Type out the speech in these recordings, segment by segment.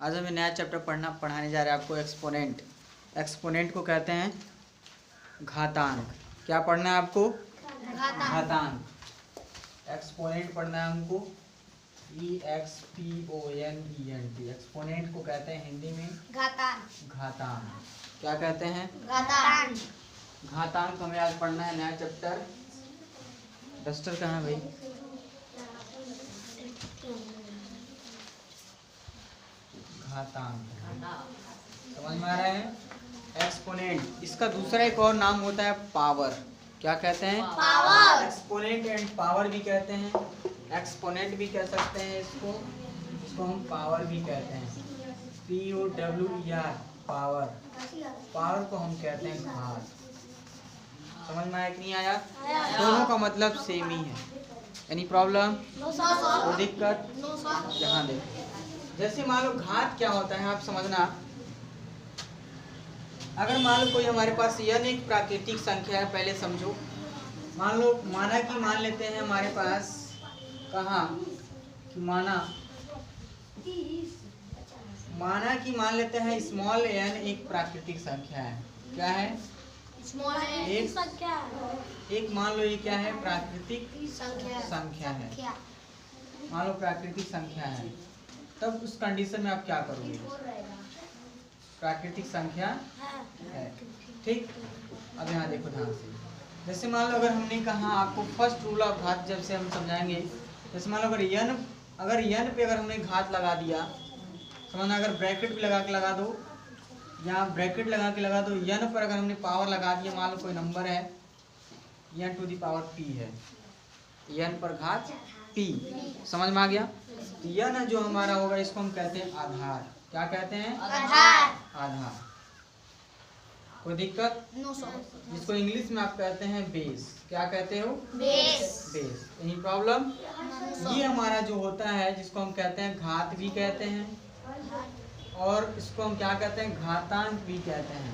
आज हमें नया चैप्टर पढ़ाने जा रहे हैं आपको एक्सपोनेंट। एक्सपोनेंट को कहते हैं घातांक। क्या पढ़ना है आपको? घातांक। एक्सपोनेंट पढ़ना है हमको EXPONENT। एक्सपोनेंट को कहते हैं हिंदी में घातांक। घातांक क्या कहते हैं? घातांक। घातांक हमें आज पढ़ना है नया चैप्टर। डस्टर कहाँ है भाई? घातांक समझ में आ रहा है? एक्सपोनेंट, इसका दूसरा एक और नाम होता है पावर। क्या कहते हैं? पावर। एक्सपोनेंट एंड पावर भी कहते हैं। एक्सपोनेंट भी कह सकते हैं इसको हम पावर भी कहते हैं। POWER power. पावर को हम कहते हैं घात। समझ में आया कि नहीं आया? दोनों का मतलब सेम ही है। Any problem? कोई दिक्कत? यहाँ देखो, जैसे मान लो घात क्या होता है आप समझना। अगर मान लो कोई हमारे पास यन एक प्राकृतिक संख्या है, पहले समझो। मान लो मान लेते हैं हमारे पास कहाँ कि मान लेते हैं स्मॉल n एक प्राकृतिक संख्या है। क्या है? एक मान लो ये क्या है? प्राकृतिक संख्या है। मान लो प्राकृतिक संख्या है, तब उस कंडीशन में आप क्या करोगे? प्राकृतिक संख्या है, ठीक। अब यहाँ देखो ध्यान से। जैसे मान लो अगर हमने कहा आपको फर्स्ट रूल ऑफ घात जब से हम समझाएंगे। जैसे मान लो अगर यन पे अगर हमने घात लगा दिया, समझना, अगर ब्रैकेट भी लगा दो, यहाँ ब्रैकेट लगा दो, यन पर अगर हमने पावर लगा दिया, मान लो कोई नंबर है n to the power p है, n पर घात p। समझ में आ गया? यन जो हमारा होगा इसको हम कहते हैं आधार। क्या कहते हैं? आधार। कोई दिक्कत? जिसको इंग्लिश में आप कहते हैं बेस। क्या कहते हो? बेस। Any problem? ये हमारा जो होता है जिसको हम कहते हैं घात भी कहते हैं, और इसको हम क्या कहते हैं? घातांक भी कहते हैं।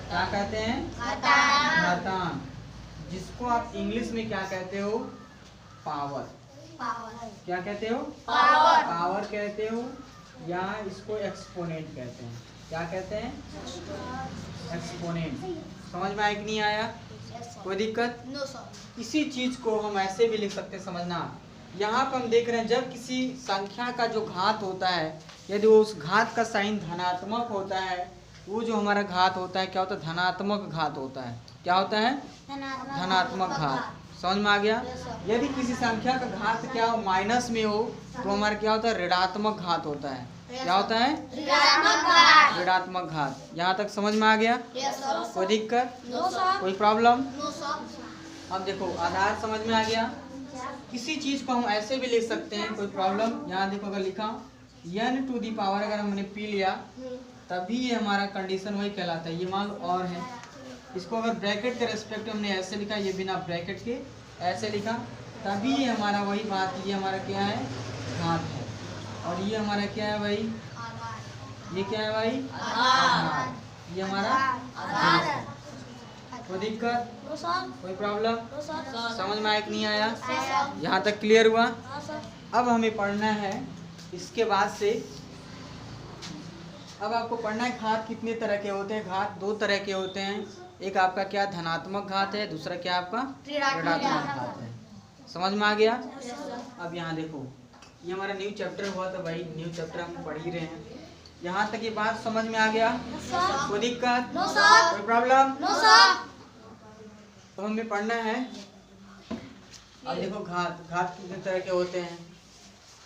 क्या कहते हैं? घातांक। जिसको आप इंग्लिश में क्या कहते हो? पावर। क्या कहते हो? पावर कहते हो, या इसको एक्सपोनेंट कहते हैं। क्या कहते हैं? एक्सपोनेंट। समझ में आया कि नहीं आया? कोई दिक्कत? इसी चीज को हम ऐसे भी लिख सकते हैं, समझना। यहाँ पर हम देख रहे हैं जब किसी संख्या का जो घात होता है, यदि उस घात का साइन धनात्मक होता है, वो जो हमारा घात होता है क्या होता है? धनात्मक घात होता है। क्या होता है? धनात्मक घात। समझ में आ गया? यदि किसी संख्या का घात क्या हो? माइनस में हो, तो हमारा क्या होता है? ऋणात्मक घात होता है। क्या होता है? ऋणात्मक घात। यहाँ तक समझ में आ गया? कोई दिक्कत? कोई प्रॉब्लम? अब देखो आधार समझ में आ गया। किसी चीज को हम ऐसे भी लिख सकते हैं, कोई प्रॉब्लम? यहाँ देखो, अगर लिखा n टू दी पावर, अगर हमने p लिया, तभी ये हमारा कंडीशन वही कहलाता है। ये मान लो और है, इसको अगर ब्रैकेट के रेस्पेक्ट हमने ऐसे लिखा, ये बिना ब्रैकेट के ऐसे लिखा, तभी ये हमारा वही बात, ये हमारा क्या है? घात है। और ये हमारा क्या है भाई? ये क्या है भाई? आधार। ये हमारा आधार है। कोई दिक्कत? कोई प्रॉब्लम? समझ में आया कि नहीं आया? यहाँ तक क्लियर हुआ? अब हमें पढ़ना है इसके बाद से। अब आपको पढ़ना है घात कितने तरह के होते हैं। घात दो तरह के होते हैं। एक आपका क्या? धनात्मक घात है, दूसरा क्या आपका? ऋणात्मक घात है। समझ में आ गया? अब यहाँ देखो, ये हमारा न्यू चैप्टर हुआ था भाई, न्यू चैप्टर हम पढ़ ही रहे हैं। यहाँ तक ये बात समझ में आ गया? कोई दिक्कत? कोई प्रॉब्लम? तो हमें पढ़ना है। अब देखो घात कितने तरह के होते हैं,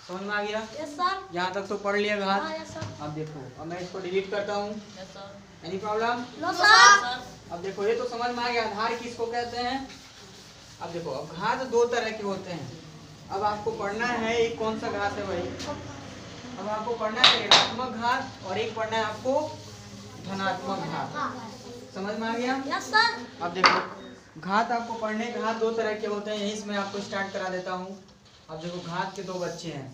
समझ में आ गया? यहाँ तक तो पढ़ लिया घात। अब देखो, अब मैं इसको डिलीट करता हूँ। Any problem? अब देखो, ये तो समझ में आ गया आधार किसको कहते हैं। अब देखो, अब घात दो तरह के होते हैं। अब आपको पढ़ना है एक कौन सा घात है भाई? अब आपको पढ़ना है ऋणात्मक घात, और एक पढ़ना है आपको धनात्मक घात। समझ में आ गया? अब देखो, घात आपको पढ़ने, घात दो तरह के होते हैं, यहीं से मैं आपको स्टार्ट करा देता हूँ। अब देखो, घात के दो बच्चे हैं।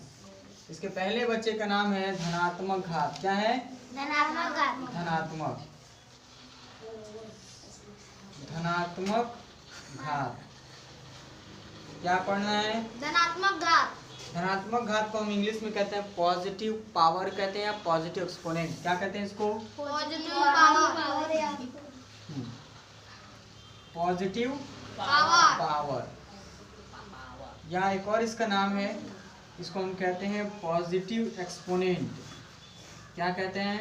इसके पहले बच्चे का नाम है धनात्मक घात। क्या है? धनात्मक घात। क्या पढ़ना है? धनात्मक घात। धनात्मक घात को हम इंग्लिश में कहते हैं पॉजिटिव पावर कहते हैं या पॉजिटिव एक्सपोनेंट। क्या कहते हैं इसको? Positive power. पॉजिटिव पावर या एक और इसका नाम है, इसको हम कहते हैं पॉजिटिव एक्सपोनेंट। क्या कहते हैं?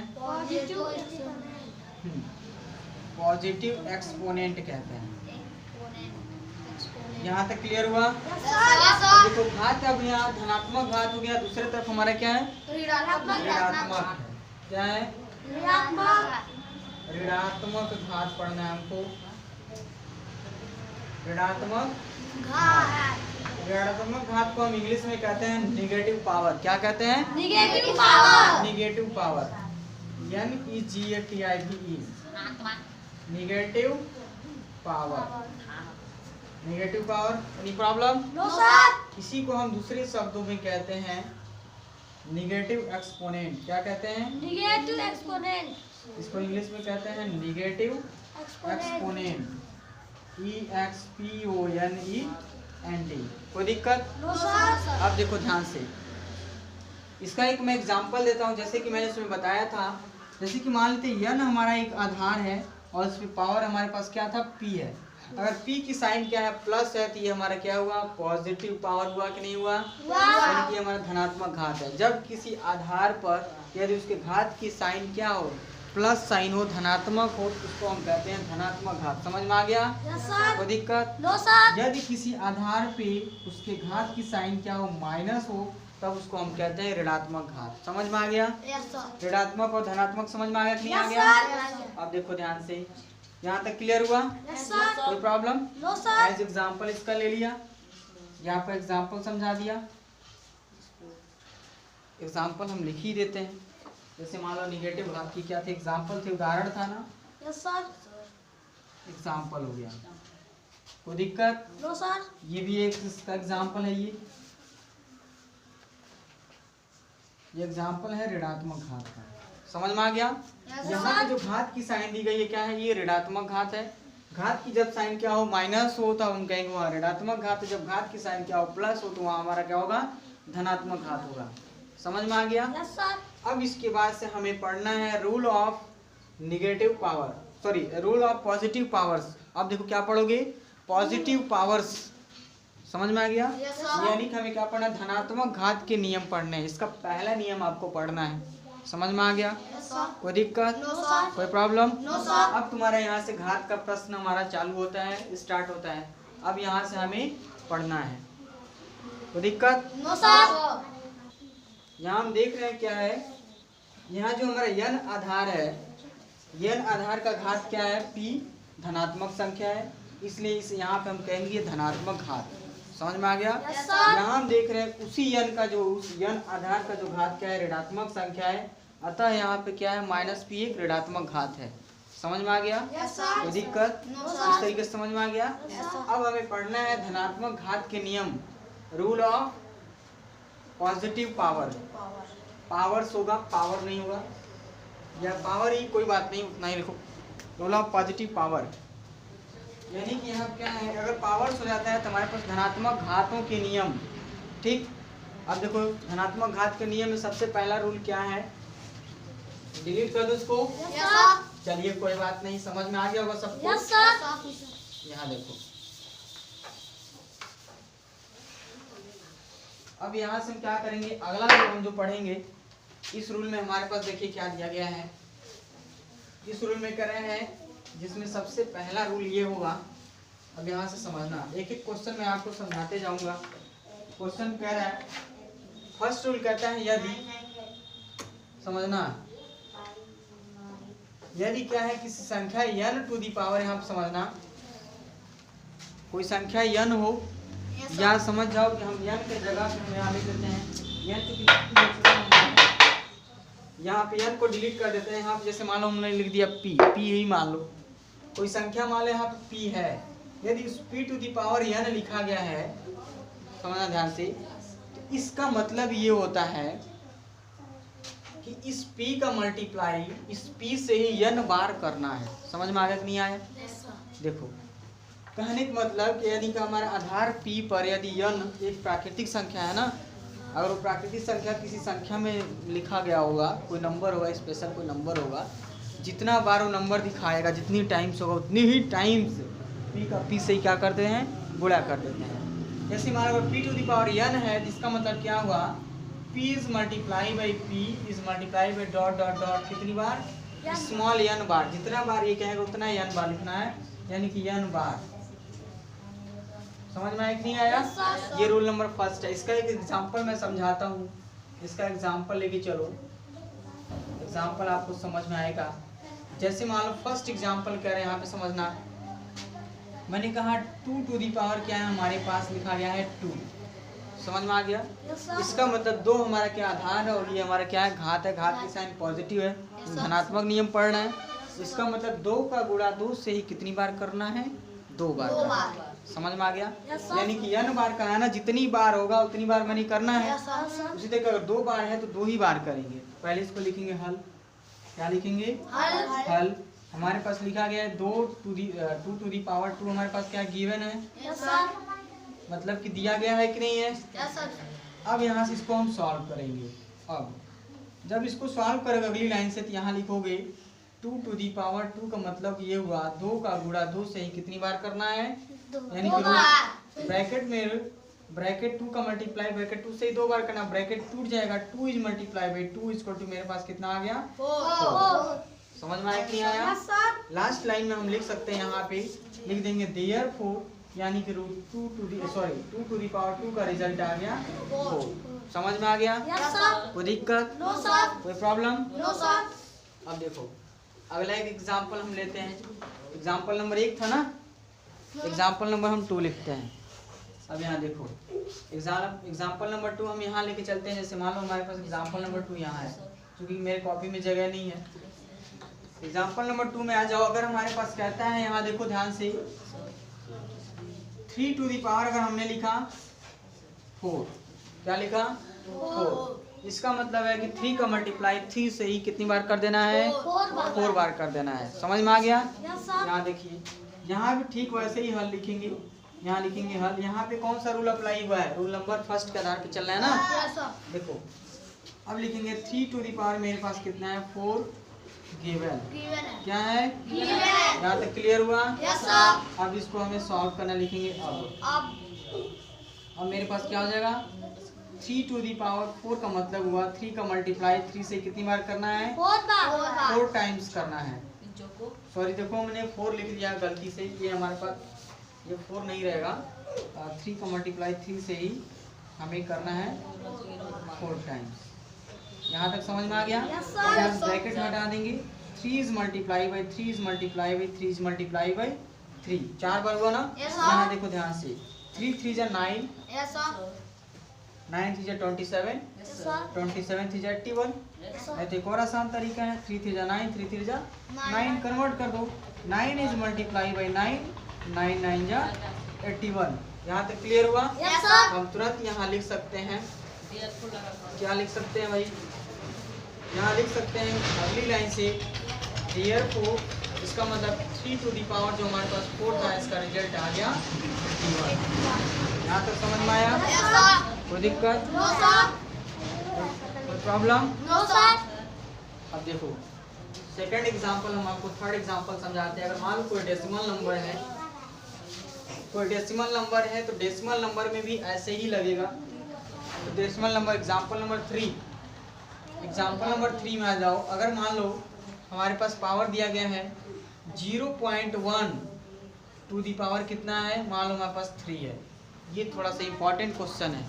पॉजिटिव एक्सपोनेंट कहते हैं। यहाँ तक क्लियर हुआ? देखो घात अब यहाँ धनात्मक घात हो गया, दूसरे तरफ हमारा क्या है? ऋणात्मक है। क्या है? ऋणात्मक घात पढ़ना है हमको। ऋणात्मक घात को हम इंग्लिश में कहते हैं निगेटिव पावर। क्या कहते हैं? Negative power. Negative power, NEGATIVE, negative power. Negative power, any problem? No sir. इसी को हम दूसरे शब्दों में कहते हैं निगेटिव एक्सपोनेंट। क्या कहते हैं? Negative exponent. इसको इंग्लिश में कहते हैं निगेटिव एक्सपोनेंट, EXPONENT। कोई दिक्कत? No sir. अब देखो ध्यान से, इसका एक मैं एग्जांपल देता हूँ। जैसे कि मैंने इसमें बताया था, जैसे कि मान लेते हैं n हमारा एक आधार है और इसमें पावर हमारे पास क्या था? p है। अगर p की साइन क्या है? प्लस है, तो ये हमारा क्या हुआ? पॉजिटिव पावर हुआ कि नहीं हुआ? यानी कि हमारा धनात्मक घात है। जब किसी आधार पर यदि उसके घात की साइन क्या हो? प्लस साइन हो, धनात्मक हो, तो उसको हम कहते हैं धनात्मक घात। समझ में आ गया? कोई दिक्कत? No sir. यदि किसी आधार पे उसके घात की साइन क्या हो? माइनस हो, तब उसको हम कहते हैं ऋणात्मक घात। समझ में आ गया? ऋणात्मक और धनात्मक समझ में आ गया कि नहीं आ गया? अब देखो ध्यान से, यहाँ तक क्लियर हुआ? कोई problem? No sir. As example इसका ले लिया, यहाँ पर एग्जाम्पल समझा दिया। एग्जाम्पल हम लिख ही देते हैं। जैसे मान लो निगेटिव घात की क्या थे? एग्जाम्पल थे, उदाहरण था ना। Yes sir. एग्जाम्पल हो गया, कोई दिक्कत? No sir. ये भी एक इसका एग्जाम्पल है। ये एग्जाम्पल है ऋणात्मक घात का। समझ में आ गया? यहाँ पे जो घात की साइन दी गई है क्या है? ये ऋणात्मक घात है। घात की जब साइन क्या हो? माइनस हो, तब हम कहेंगे वहाँ ऋणात्मक घात है। जब घात की साइन क्या हो? प्लस हो, तो वहाँ हमारा क्या होगा? धनात्मक घात होगा। समझ में आ गया? Yes sir. अब इसके बाद से हमें पढ़ना है rule of negative power, sorry rule of positive powers. अब देखो क्या पढ़ोगे? Positive powers. समझ में आ गया? यानी कि हमें क्या पढ़ना है? धनात्मक घात के नियम पढ़ने हैं। इसका पहला नियम आपको पढ़ना है। समझ में आ गया? कोई दिक्कत? कोई प्रॉब्लम? अब तुम्हारा यहाँ से घात का प्रश्न हमारा चालू होता है, स्टार्ट होता है। अब यहाँ से हमें पढ़ना है। कोई दिक्कत? No sir. यहाँ हम देख रहे हैं क्या है? यहाँ जो हमारा n आधार है, n आधार का घात क्या है? p धनात्मक संख्या है, इसलिए इस यहाँ पे हम कहेंगे धनात्मक घात। समझ में आ गया? यहाँ हम देख रहे हैं उसी n का जो उस n आधार का जो घात क्या है? ऋणात्मक संख्या है, अतः यहाँ पे क्या है? माइनस p एक ऋणात्मक घात है। समझ में आ गया? कोई दिक्कत? इस तरीके से समझ में आ गया? अब हमें पढ़ना है धनात्मक घात के नियम, rule of positive power. Powers होगा, पावर नहीं होगा, या पावर ही, कोई बात नहीं, उतना ही लिखो। रूल ऑफ पॉजिटिव पावर, यानी कि यहाँ क्या है? अगर पावर्स हो जाता है तो हमारे पास धनात्मक घातों के नियम। ठीक, अब देखो धनात्मक घात के नियम में सबसे पहला रूल क्या है? डिलीट कर दो इसको। चलिए कोई बात नहीं, समझ में आ गया होगा सबको? यहाँ देखो, अब यहाँ से हम क्या करेंगे? अगला रूल हम जो पढ़ेंगे, इस रूल में हमारे पास देखिए क्या दिया गया है। इस रूल में कर रहे हैं, जिसमें सबसे पहला रूल ये होगा। अब यहाँ से समझना, एक एक क्वेश्चन मैं आपको समझाते जाऊंगा। क्वेश्चन कह रहा है, फर्स्ट रूल कहता है यदि, समझना, यदि क्या है? किसी संख्या n टू दी पावर, यहाँ पे समझना, कोई संख्या n हो, या समझ जाओ कि हम n के जगह पे हम यहाँ लिख देते हैं n, यहाँ पे n को डिलीट कर देते हैं। यहाँ पे जैसे मान लो हमने लिख दिया p ही मान लो, कोई संख्या मान लो यहाँ पे p है। यदि उस p to the power n लिखा गया है, समझना ध्यान से, तो इसका मतलब ये होता है कि इस p का मल्टीप्लाई इस p से ही n बार करना है। समझ में आ गया कि नहीं आया? देखो कहने का मतलब कि यदि का हमारा आधार p पर यदि n एक प्राकृतिक संख्या है ना, अगर वो प्राकृतिक संख्या किसी संख्या में लिखा गया होगा, कोई नंबर होगा, स्पेशल कोई नंबर होगा, जितना बार वो नंबर दिखाएगा, जितनी टाइम्स होगा उतनी ही टाइम्स पी का पी से ही क्या करते हैं, गुणा कर देते हैं। जैसे मान लो P to the power n है, जिसका मतलब क्या हुआ, p is multiply by p is multiply by dot dot dot कितनी बार, स्मॉल n बार, जितना बार ये कहेगा उतना n बार लिखना है, यानी कि n बार। समझ में आया कि नहीं आया? ये रूल नंबर फर्स्ट है। इसका एक एग्जांपल मैं समझाता हूँ, इसका एग्जांपल लेके चलो, एग्जांपल आपको समझ में आएगा। जैसे मान लो फर्स्ट एग्जांपल कह रहे हैं, यहाँ पे समझना, मैंने कहा 2 टू दी पावर क्या है, हमारे पास लिखा गया है 2। समझ में आ गया? इसका मतलब 2 हमारा क्या आधार है और ये हमारा क्या है, घात है। घात की साइन पॉजिटिव है, धनात्मक नियम पढ़ रहे हैं। इसका मतलब 2 का गुणा 2 से ही कितनी बार करना है, 2 बार। समझ में आ गया? यानी कि n बार कराना, जितनी बार होगा उतनी बार मैंने करना है। उसी तरह अगर 2 बार है तो 2 ही बार करेंगे। पहले इसको लिखेंगे हल, क्या लिखेंगे, हल। हमारे पास लिखा गया है 2 टू दी पावर 2, हमारे पास क्या गिवन है, मतलब कि दिया गया है कि नहीं है। अब यहाँ से इसको हम सॉल्व करेंगे। अब जब इसको सॉल्व करेंगे अगली लाइन से, तो यहाँ लिखोगे 2 टू दी पावर 2 का मतलब ये हुआ 2 का गुणा 2 से ही कितनी बार करना है, यानी कि ब्रैकेट 2 का मल्टीप्लाई ब्रैकेट 2 से ही 2 बार करना, ब्रैकेट टूट जाएगा, 2 is multiply by 2 equal to मेरे पास कितना आ गया, 4। समझ में आया कि नहीं आया? लास्ट लाइन में हम लिख सकते हैं, यहाँ पे लिख देंगे देयरफॉर, यानी कि 2 टू दी पावर 2 का रिजल्ट आ गया 4। समझ में आ गया? कोई दिक्कत, कोई प्रॉब्लम? अब देखो अगला एक एग्जाम्पल हम लेते हैं। एग्जाम्पल नंबर 1 था ना, एग्जाम्पल नंबर हम 2 लिखते हैं। अब यहाँ देखो एग्जाम्पल नंबर 2 हम यहाँ लेके चलते हैं। जैसे मान लो हमारे पास एग्जाम्पल नंबर 2 यहाँ है, क्योंकि मेरे कॉपी में जगह नहीं है। एग्जाम्पल नंबर 2 में आ जाओ। अगर हमारे पास कहता है, यहाँ देखो ध्यान से, 3 टू दी पावर अगर हमने लिखा 4, क्या लिखा, 4, इसका मतलब है कि 3 का मल्टीप्लाई 3 से ही कितनी बार कर देना है, 4 बार कर देना है। समझ में आ गया? यहाँ देखिए, यहाँ भी ठीक वैसे ही हल लिखेंगे, यहाँ लिखेंगे हल। यहाँ पे कौन सा रूल अप्लाई हुआ है, रूल नंबर फर्स्ट के आधार पे चलना है ना। देखो अब लिखेंगे 3 टू दी पावर मेरे पास कितना है, 4 गिवन, क्या है, यहाँ तक क्लियर हुआ? अब इसको हमें सॉल्व करना, लिखेंगे अब मेरे पास क्या हो जाएगा, 3 टू दी पावर 4 का मतलब हुआ 3 का मल्टीप्लाई 3 से कितनी बार करना है, 4 टाइम्स करना है। सॉरी देखो मैंने 4 लिख दिया गलती से, ये हमारे पास ये 4 नहीं रहेगा, 3 का मल्टीप्लाई 3 से ही हमें करना है 4 टाइम्स। यहाँ तक समझ में आ गया? यहाँ ब्रैकेट हटा देंगे, 3 is multiply by 3 is multiply by 3 is multiply by 3, 4 बार हुआ ना। यहाँ देखो ध्यान से, 3 3 जा 9, 9 3 जा 27, 27 3 जा 81। तो एक और आसान तरीका है, 3 3 जा 9, 3 3 जा 9, कन्वर्ट कर दो, 9 इज मल्टीप्लाई बाई 9, 9 9 जा 81। यहाँ तक क्लियर हुआ? हम तुरंत यहाँ लिख सकते हैं, क्या लिख सकते हैं भाई, यहाँ लिख सकते हैं अगली लाइन से, देयरफॉर, इसका मतलब 3 टू दी पावर जो हमारे पास 4 था, इसका रिजल्ट आ गया 81। यहाँ तक समझ में आया? कोई दिक्कत, कोई प्रॉब्लम? अब देखो सेकंड एग्जांपल, हम आपको थर्ड एग्जांपल समझाते हैं। अगर मान लो कोई डेसिमल नंबर है, कोई डेसिमल नंबर है, तो डेसिमल नंबर में भी ऐसे ही लगेगा। तो decimal number example number 3, example number 3 में आ जाओ। अगर मान लो हमारे पास पावर दिया गया है 0.1 टू दी पावर कितना है, मान लो हमारे पास 3 है। ये थोड़ा सा इम्पोर्टेंट क्वेश्चन है,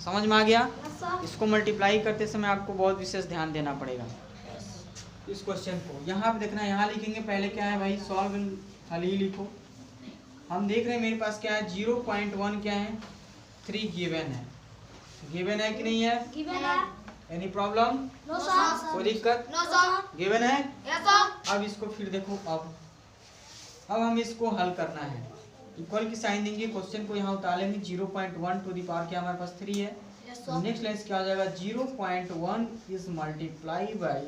समझ में आ गया? इसको मल्टीप्लाई करते समय आपको बहुत विशेष ध्यान देना पड़ेगा इस क्वेश्चन को। यहाँ पे देखना, यहाँ लिखेंगे पहले क्या है भाई, सॉल्व हल ही लिखो। हम देख रहे हैं मेरे पास क्या है, 0.1 क्या है, 3 गिवन है। गिवन है कि नहीं है? Any problem? कोई दिक्कत? गिवन है। अब इसको फिर देखो, अब हम इसको हल करना है। इक्वल की साइन देंगे, क्वेश्चन को यहाँ उतारेंगे। 0.1 टू दी पावर क्या हमारे पास 3 है। नेक्स्ट लाइन क्या हो जाएगा, 0.1 इज मल्टीप्लाई बाई,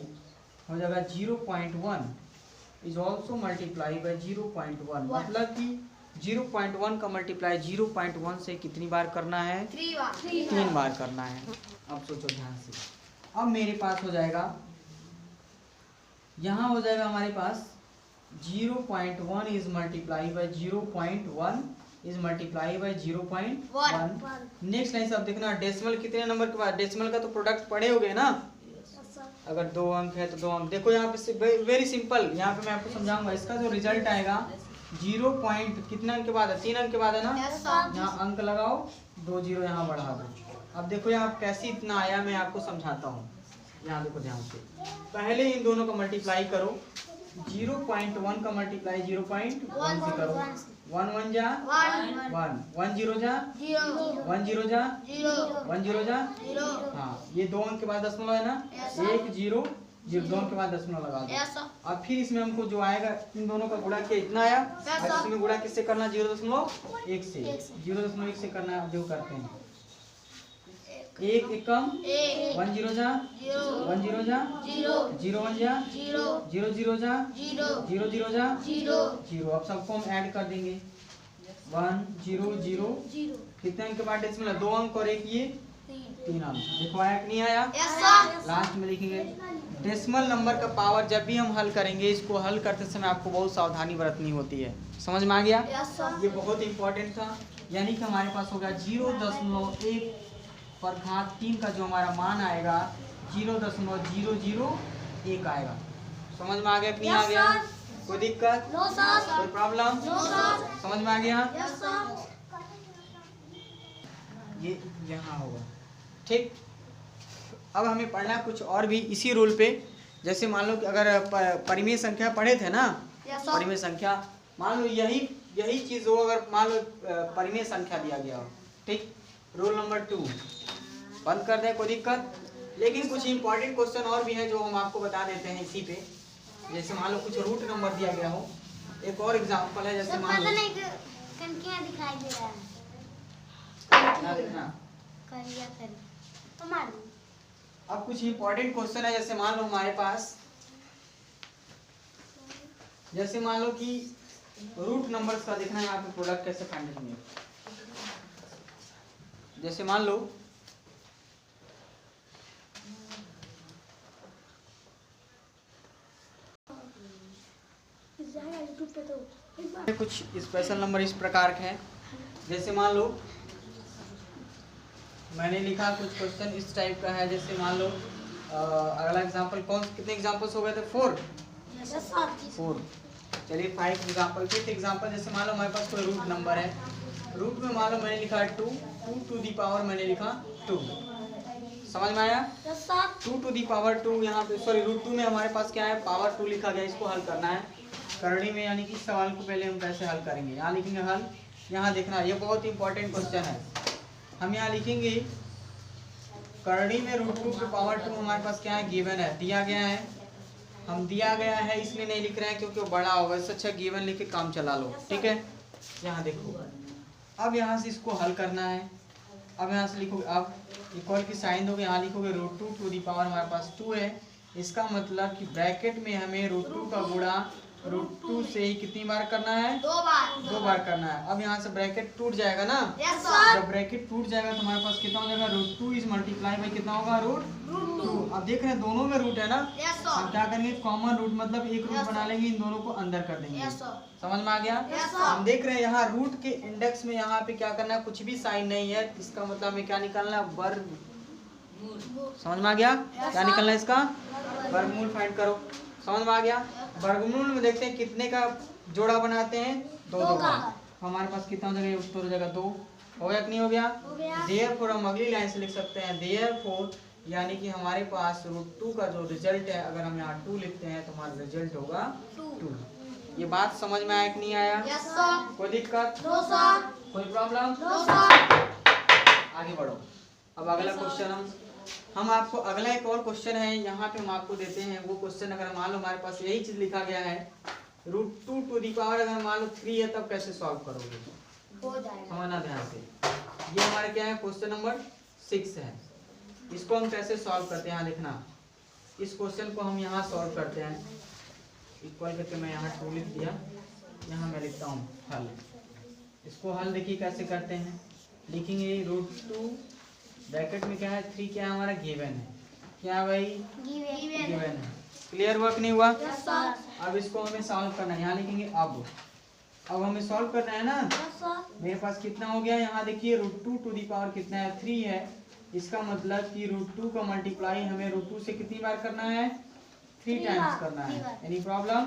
हो जाएगा 0.1 इज ऑल्सो मल्टीप्लाई बाई 0.1, मतलब कि 0.1 का मल्टीप्लाई 0.1 से कितनी बार करना है? 3 बार करना है। अब सोचो ध्यान से। अब मेरे पास हो जाएगा, यहाँ हो जाएगा हमारे पास 0.1 is multiply by 0.1 is multiply by 0.1। Next line से अब देखना डेसिमल कितने नंबर के बाद, डेसिमल का तो प्रोडक्ट पढ़े होगे ना। अगर 2 अंक है तो 2 अंक। देखो यहाँ पे वेरी सिंपल, यहाँ पे मैं आपको समझाऊंगा। इसका जो रिजल्ट आएगा 0 पॉइंट कितने अंक के बाद है? 3 अंक के बाद है ना। यहाँ अंक लगाओ, 2 0 यहाँ बढ़ा दो। अब देखो यहाँ कैसे इतना आया, मैं आपको समझाता हूँ। यहाँ देखो ध्यान से, पहले इन दोनों का मल्टीप्लाई करो। 0.1 का मल्टीप्लाई 0.1 से करो। 1 1 जा 1, 1 0 जा 1 0 जा 1 0 जा। हाँ, ये 2 अंक के बाद दशमलव है ना। 1 0 0, 2 अंक के बाद दशमलव लगा दो। अब फिर इसमें हमको जो आएगा, इन दोनों का गुणा किया इतना आया। अब इसमें गुणा किससे करना? 0.1 से। 0.1 से करना है, जो करते हैं। 1 एकम 1 0 जा 1 0 जा 0 1 जा 0 0 जा 0 0 जा 0। अब सबको हम ऐड कर देंगे। 1 0 0 कितने अंक के बाद डेसिमल? 2 अंक और एक ये 3 अंक। देखो आया कि नहीं आया? लास्ट में लिखेंगे डेसिमल नंबर का पावर। जब भी हम हल करेंगे, इसको हल करते समय आपको बहुत सावधानी बरतनी होती है। समझ में आ गया? ये बहुत इंपॉर्टेंट था। यानी कि हमारे पास होगा 0.1 पर घात 3 का जो हमारा मान आएगा 0.001 आएगा। समझ में आ गया कि नहीं आ गया? कोई दिक्कत? कोई प्रॉब्लम? समझ में आ गया? ये यहाँ होगा। ठीक, अब हमें पढ़ना कुछ और भी इसी रूल पे। जैसे मान लो कि अगर परिमेय संख्या पढ़े थे ना, परिमेय संख्या, मान लो यही चीज हो, अगर मान लो परिमेय संख्या दिया गया हो। ठीक, रूल नंबर 2 बंद कर दे, कोई दिक्कत? लेकिन कुछ इंपॉर्टेंट क्वेश्चन और भी है जो हम आपको बता देते हैं इसी पे। जैसे मान लो कुछ रूट नंबर दिया गया हो। एक और एग्जांपल है, जैसे मान लो दिखाई दे रहा है। क्या देखना। अब कुछ इंपॉर्टेंट क्वेश्चन है, जैसे मान लो हमारे पास, जैसे मान लो कि रूट नंबर्स का देखना है यहाँ पे प्रोडक्ट कैसे फाइंड करेंगे। जैसे मान लो कुछ स्पेशल नंबर इस प्रकार के हैं। जैसे मान लो मैंने लिखा कुछ क्वेश्चन इस टाइप का है। जैसे मान लो अगला एग्जांपल कितने एग्जांपल्स हो गए थे? 4। चलिए 5 एग्जांपल। फिफ्थ एग्जांपल, जैसे मान लो हमारे पास कोई रूट नंबर है। रूट में मान लो मैंने लिखा 2 टू दी पावर मैंने लिखा 2। समझ में आया? 2 टू दी पावर 2। यहाँ पे सॉरी रूट 2 में हमारे पास क्या है? पावर 2 लिखा गया। इसको हल करना है करनी में, यानी कि इस सवाल को पहले हम कैसे हल करेंगे। यहाँ लिखेंगे हल। यहाँ देखना, ये बहुत इंपॉर्टेंट क्वेश्चन है। हम यहाँ लिखेंगे करनी में रूट 2 की पावर 2 हमारे पास क्या है? गिवन है, दिया गया है। हम दिया गया है इसलिए नहीं लिख रहे हैं क्योंकि वो बड़ा होगा। इससे अच्छा गिवन लिख के काम चला लो। ठीक है, यहाँ देखो। अब यहाँ से इसको हल करना है। अब यहाँ से लिखोगे, अब इक्वल की साइन दोगे, यहाँ लिखोगे रूट 2 टू दी पावर हमारे पास 2 है। इसका मतलब कि ब्रैकेट में हमें रूट 2 का गुणा रूट 2 से ही कितनी बार करना है? 2 बार करना है। अब यहाँ से ब्रैकेट टूट जाएगा ना। जब ब्रैकेट टूट जाएगा तो हमारे पास कितना हो जाएगा? रूट 2 इज मल्टीप्लाई बाई कितना होगा? रूट 2। अब देख रहे हैं दोनों में रूट है ना। हम क्या करेंगे? कॉमन रूट मतलब एक रूट बना लेंगे, इन दोनों को अंदर कर देंगे। समझ में आ गया? हम देख रहे हैं यहाँ रूट के इंडेक्स में यहाँ पे क्या करना है? कुछ भी साइन नहीं है। इसका मतलब हमें क्या निकालना है? वर्ग। समझ में आ गया? क्या निकलना है इसका? वर्गमूल फाइंड करो। समझ में आ गया? वर्गमूल में देखते हैं कितने का जोड़ा बनाते हैं? 2 का। हमारे पास कितना हो जाएगा? उत्तर हो जाएगा 2। हो गया कि नहीं हो गया? देयरफॉर हम अगली लाइन से लिख सकते हैं देयरफॉर, यानी कि हमारे पास रूट 2 का जो रिजल्ट है, अगर हम यहाँ 2 लिखते हैं तो हमारा रिजल्ट होगा 2। ये बात समझ में आया कि नहीं आया? कोई दिक्कत? कोई प्रॉब्लम? आगे बढ़ो। अब अगला क्वेश्चन हम आपको अगला एक और क्वेश्चन है यहाँ पे हम आपको देते हैं। वो क्वेश्चन अगर मान लो हमारे पास यही चीज लिखा गया है रूट 2 टू दी पावर अगर मान लो 3 है, तब कैसे सॉल्व करोगे? समझना ध्यान से। ये हमारे क्या है? क्वेश्चन नंबर 6 है। इसको हम कैसे सॉल्व करते हैं? यहाँ लिखना, इस क्वेश्चन को हम यहाँ सॉल्व करते हैं। इक्वल करके मैं यहाँ 2 लिख दिया, यहाँ मैं लिखता हूँ हल। इसको हल देखिए कैसे करते हैं। लिखेंगे √2 ब्रैकेट में क्या है 3 क्या है हमारा गिवन है। क्या है भाई गिवन है। क्लियर वर्क नहीं हुआ। अब इसको हमें सॉल्व करना है। यहाँ लिखेंगे अब हमें सॉल्व करना है ना। मेरे पास कितना हो गया यहाँ देखिए √2 टू दी पावर कितना है 3 है। इसका मतलब कि √2 का मल्टीप्लाई हमें √2 से कितनी बार करना है 3 टाइम्स करना है। एनी प्रॉब्लम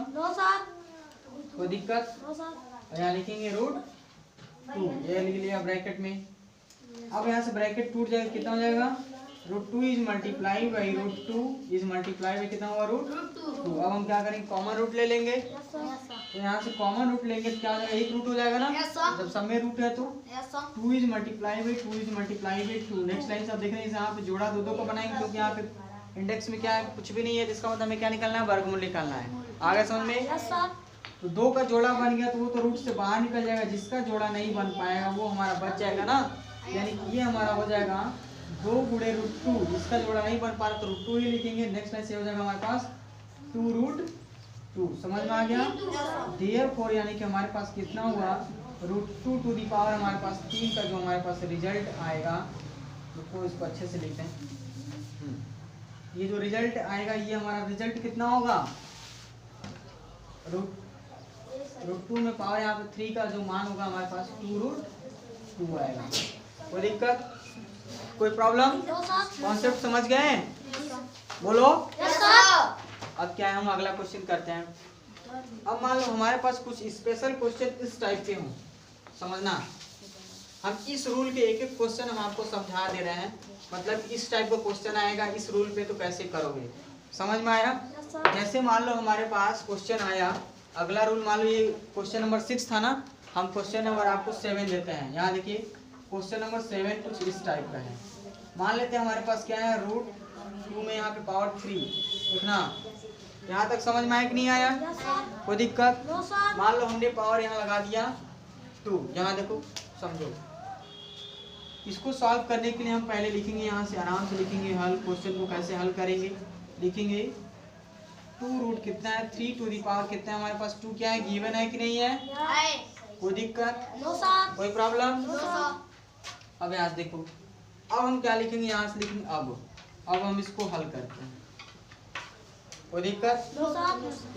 कोई दिक्कत। और यहाँ लिखेंगे √2 ये लिख लिया ब्रैकेट में। अब यहाँ से ब्रैकेट टूट जाएगा कितना हो जाएगा √2 is multiply by √2 is multiply by कितना हुआ √2। अब हम क्या करेंगे कॉमन रूट ले लेंगे। तो यहाँ से कॉमन रूट लेंगे तो क्या हो जाएगा एक रूट हो जाएगा ना। जब सब में रूट है तो 2 is multiply by 2 is multiply by 2। Next line से आप देख रहे हैं यहाँ पे जोड़ा दो को बनाएंगे क्योंकि यहाँ पे इंडेक्स में क्या है कुछ भी नहीं है जिसका मतलब हमें क्या निकालना है वर्गमूल निकालना है। आगे समझ में। तो 2 का जोड़ा बन गया तो वो तो रूट से बाहर निकल जाएगा। जिसका जोड़ा नहीं बन पाएगा वो हमारा बच जाएगा ना। यानी कि ये हमारा हो जाएगा 2 गुणे √2। जिसका जोड़ा नहीं बन पा रहा तो √2 ही लिखेंगे। नेक्स्ट लाइन से हो जाएगा हमारे पास 2√2। समझ में आ गया। देयरफॉर यानी कि हमारे पास कितना हुआ √2 टू दी पावर हमारे पास 3 का जो हमारे पास रिजल्ट आएगा तो इसको अच्छे से लिखते हैं। ये जो रिजल्ट आएगा ये हमारा रिजल्ट कितना होगा √2 में पावर यहाँ पे 3 का जो मान होगा हमारे पास 2√2 आएगा। कोई दिक्कत कोई प्रॉब्लम। कॉन्सेप्ट समझ गए बोलो। अब क्या है हम अगला क्वेश्चन करते हैं। अब मान लो हमारे पास कुछ स्पेशल क्वेश्चन इस टाइप के हों। समझना हम इस रूल के एक क्वेश्चन हम आपको समझा दे रहे हैं। मतलब इस टाइप का क्वेश्चन आएगा इस रूल पे तो कैसे करोगे। समझ में आया। जैसे मान लो हमारे पास क्वेश्चन आया अगला रूल मान लो ये क्वेश्चन नंबर 6 था ना। हम क्वेश्चन नंबर आपको 7 देते हैं। यहाँ देखिए क्वेश्चन नंबर 7 कुछ इस टाइप का है। मान लेते हैं हमारे पास क्या है √2 में यहाँ पे पावर 3 देखना। यहाँ तक समझ में आया कि नहीं आया कोई दिक्कत। मान लो हमने पावर यहाँ लगा दिया 2। यहाँ देखो समझो इसको सॉल्व करने के लिए हम पहले लिखेंगे यहाँ से आराम से लिखेंगे हल। क्वेश्चन को कैसे हल करेंगे लिखेंगे 2 रूट कितना है 3 टू दी पावर कितना है हमारे पास 2 क्या है गिवन है कि नहीं है। कोई दिक्कत कोई प्रॉब्लम। अब यहाँ देखो अब हम क्या लिखेंगे यहाँ से लिखेंगे अब हम इसको हल करते हैं। कोई दिक्कत।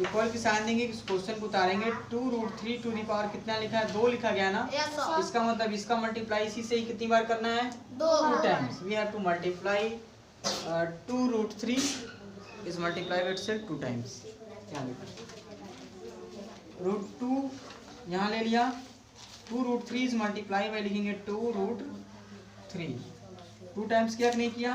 इक्वल की साइन देंगे इस क्वेश्चन को उतारेंगे 2√3 टू दी पावर कितना लिखा है 2 लिखा गया ना। इसका मतलब इसका मल्टीप्लाई इसी से ही कितनी बार करना है 2 times. We have to multiply 2√3 is multiply with से 2 टाइम्स। √2 यहाँ ले लिया 2√3 इज मल्टीप्लाई बाय लिखेंगे 2√3 2 टाइम्स क्या नहीं किया।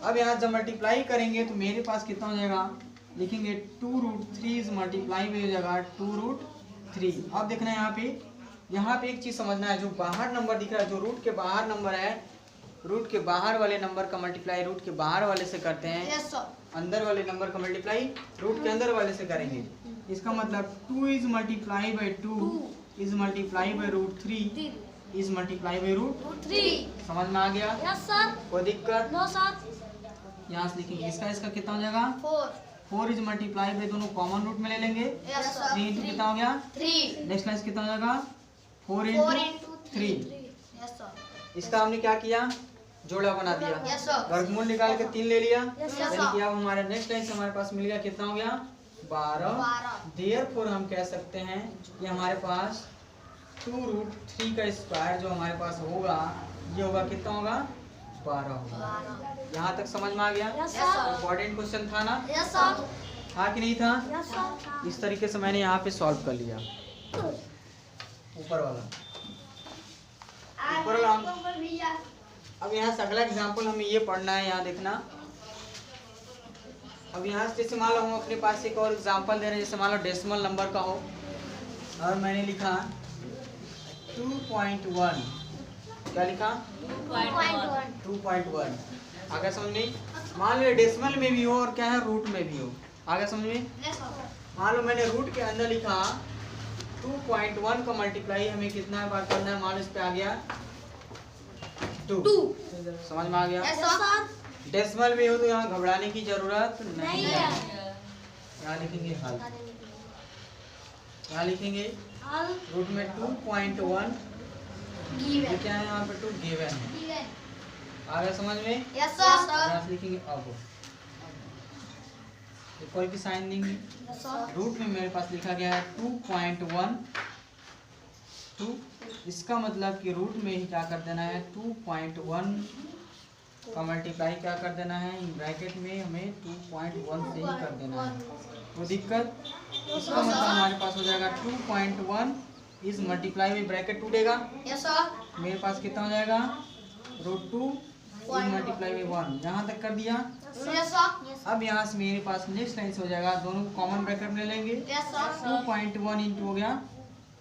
अब यहाँ जब मल्टीप्लाई करेंगे तो मेरे पास कितना हो जाएगा लिखेंगे 2√3 इज मल्टीप्लाई बाय हो जाएगा 2√3। अब देखना है यहाँ पे एक चीज समझना है। जो बाहर नंबर दिख रहा है जो रूट के बाहर नंबर है रूट के बाहर वाले नंबर का मल्टीप्लाई रूट के बाहर वाले से करते हैं। अंदर वाले नंबर का मल्टीप्लाई रूट के अंदर वाले से करेंगे। इसका मतलब 2 is multiply by 2 is multiply by √3 is multiply by √3। समझ में आ गया कोई दिक्कत। यहाँ से लिखेंगे इसका कितना हो जाएगा 4 इज मल्टीप्लाई बाय दोनों कॉमन रूट में ले लेंगे 3 इंटू कितना हो गया 3। नेक्स्ट लाइन कितना हो जाएगा 4 इंटू 3। इसका हमने क्या किया जोड़ा बना दिया वर्गमूल निकाल के 3 ले लिया। यानी कि अब हमारे नेक्स्ट लाइन से हमारे पास मिल गया कितना हो गया 12। देयरफॉर हम कह सकते हैं कि हमारे पास 2√3 का स्क्वायर जो हमारे पास होगा ये होगा कितना होगा 12 होगा। यहाँ तक समझ में आ गया। इम्पोर्टेंट क्वेश्चन था ना था कि नहीं था। इस तरीके से मैंने यहाँ पे सॉल्व कर लिया। ऊपर वाला अब यहाँ से अगला एग्जाम्पल हमें ये पढ़ना है। यहाँ देखना अब यहाँ से जैसे मान लो हम अपने पास एक और एग्जाम्पल दे रहे हैं। जैसे मान लो डेसिमल नंबर का हो और मैंने लिखा 2.1 क्या लिखा 2.1। आगे समझ में। मान लो डेसिमल में भी हो और क्या है रूट में भी हो। आगे समझ में। मान लो मैंने रूट के अंदर लिखा 2.1 का मल्टीप्लाई हमें कितना बार करना है। मान लो इस पे आ गया 2। समझ में आ गया। डेसिमल में हो तो यहाँ घबराने की जरूरत नहीं है। यहाँ लिखेंगे हल। यहाँ लिखेंगे रूट में 2.1 ये क्या है यहाँ पे? टू गिवन है। आ गया समझ में? Yes sir. यहाँ लिखेंगे अब, इक्वल की साइन देंगे। Yes sir. रूट में मेरे पास लिखा गया है 2.1 2। इसका मतलब कि रूट में ही क्या कर देना है? 2.1 का मल्टीप्लाई क्या कर देना है? ब्रैकेट में हमें 2.1 से ही कर देना है। वो दिक्कत? इसका मतलब हमारे पास हो जाएगा 2.1 इस मल्टीप्लाई में ब्रैकेट टूटेगा। Yes sir. मेरे पास कितना हो जाएगा? √2 मल्टीप्लाई में 1। यहाँ तक कर दिया। Yes sir. अब यहाँ से मेरे पास नेक्स्ट लाइन से हो जाएगा, दोनों को कॉमन ब्रैकेट में ले लेंगे। Yes sir. 2.1 इंटू हो गया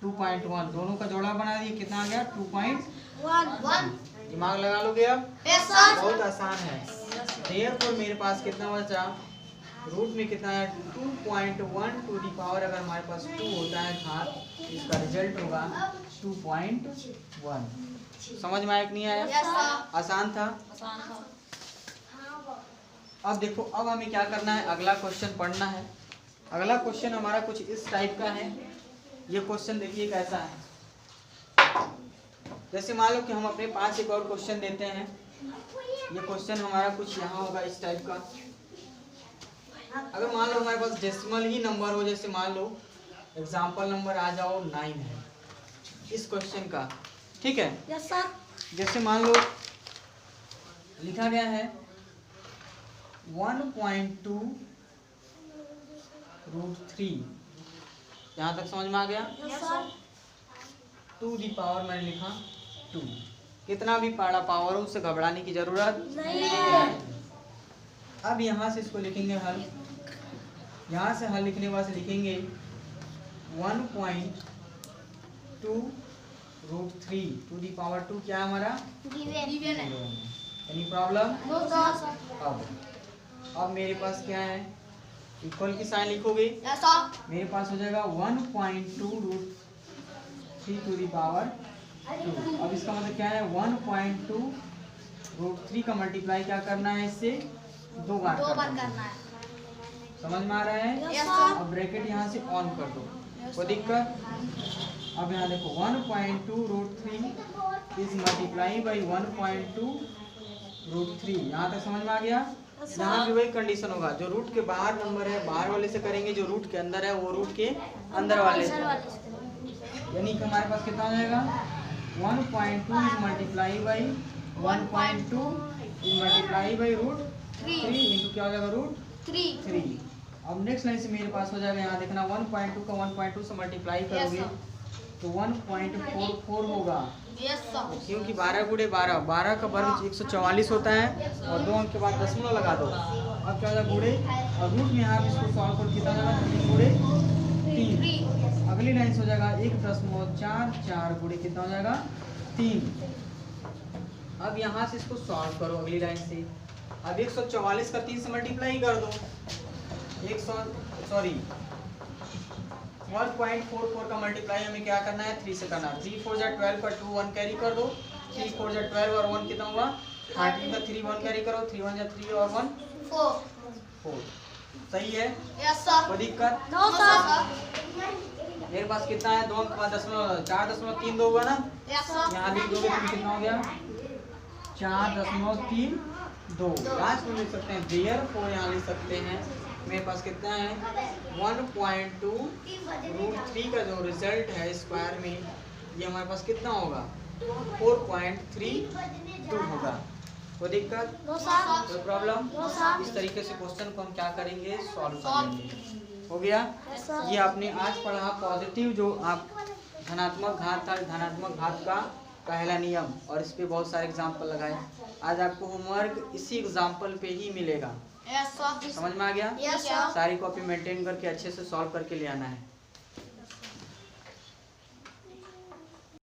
2.1, दोनों का जोड़ा बना दिए, कितना आ गया? 2.1। दिमाग लगा लोगे अब? Yes sir. बहुत आसान है। देयरफॉर मेरे पास कितना बचा? रूट में कितना है? 2.1 टू दी पावर, अगर हमारे पास 2 होता है घात, इसका रिजल्ट होगा 2.1। समझ में आया कि नहीं आया? Yes sir. आसान था। अब देखो, अब हमें क्या करना है? अगला क्वेश्चन पढ़ना है। अगला क्वेश्चन हमारा कुछ इस टाइप का है। ये क्वेश्चन देखिए कैसा है। जैसे मान लो कि हम अपने पास एक और क्वेश्चन देते हैं। ये क्वेश्चन हमारा कुछ यहाँ होगा इस टाइप का। अगर मान लो हमारे पास डेसिमल ही नंबर हो, जैसे मान लो एग्जाम्पल नंबर आ जाओ 9 है इस क्वेश्चन का, ठीक है? Yes sir. जैसे मान लो लिखा गया है 1.2 √3। यहाँ तक समझ में आ गया? Yes sir. To the power मैंने लिखा 2। कितना भी बड़ा पावर हो उससे घबराने की जरूरत नहीं है। अब यहाँ से इसको लिखेंगे हल। यहाँ से हल लिखने के बाद लिखेंगे 1.2 √3 टू दी पावर 2 क्या है हमारा? गिवन है। Any problem? No sir. अब मेरे पास क्या है? इक्वल की साइन लिखोगे। Yes sir. मेरे पास हो जाएगा 1.2 √3 टू दी पावर 2। अब इसका मतलब क्या है? 1.2 √3 का मल्टीप्लाई क्या करना है? इससे 2 बार करना है। समझ में आ रहा है? Yes sir. अब ब्रैकेट यहाँ से ऑन कर दो, कोई दिक्कत? अब यहाँ देखो 1.2 √3 इज मल्टीप्लाई बाई 1.2 √3। यहाँ तक समझ में आ गया? यहाँ भी वही कंडीशन होगा, जो रूट के बाहर नंबर है बाहर वाले से करेंगे, जो रूट के अंदर है वो रूट के अंदर वाले से। यानी कि हमारे पास कितना हो जाएगा? 1.2 is multiply by 1.2 is multiply by √3 into क्या हो जाएगा? √3। अब नेक्स्ट लाइन से मेरे पास हो जाएगा, यहाँ देखना 1.2 का 1.2 से मल्टीप्लाई करोगे तो 1.44 होगा। Yes sir. क्योंकि 12 गुणे 12 का वर्ग 144 होता है और 2 अंक के बाद दशमलव लगा दो। अब क्या हो जाएगा? गुणे, और रूट में यहाँ इसको सॉल्व कर कितना जाएगा? 3 गुणे 3। अगली लाइन से हो जाएगा 1.44 गुणे कितना हो जाएगा? 3। अब यहाँ से इसको सॉल्व करो अगली लाइन से। अब 144 का 3 से मल्टीप्लाई कर दो। 1.44 का मल्टीप्लाई हमें क्या करना है? 3 से करना है। 3 4 जा 12 का 2 1 कैरी कर दो। 3 4 जा 12 और 1 कितना हुआ? 13 का 3 1 कैरी करो। 3 1 जा 3 और 1 4। सही है? Yes sir. कोई दिक्कत? No sir. मेरे पास कितना है? 2 अंक के बाद दशमलव 4.32 हुआ ना? Yes sir. यहाँ लिख दोगे तो कितना हो गया? 4.32। लास्ट में लिख सकते हैं देयरफॉर, यहाँ लिख सकते हैं मेरे पास कितना है? 1.2 √3 का जो रिजल्ट है स्क्वायर में, ये हमारे पास कितना होगा? 4.32 होगा। कोई दिक्कत? No sir. कोई प्रॉब्लम? No sir. इस तरीके से क्वेश्चन को हम क्या करेंगे? सॉल्व करेंगे। हो गया? Yes sir. ये आपने आज पढ़ा पॉजिटिव, जो आप धनात्मक घात था, धनात्मक घात का पहला नियम, और इस पे बहुत सारे एग्जाम्पल लगाए। आज आपको होमवर्क इसी एग्जाम्पल पे ही मिलेगा। Yes sir. समझ में आ गया? Yes sir. सारी कॉपी मेंटेन करके अच्छे से सॉल्व करके ले आना है।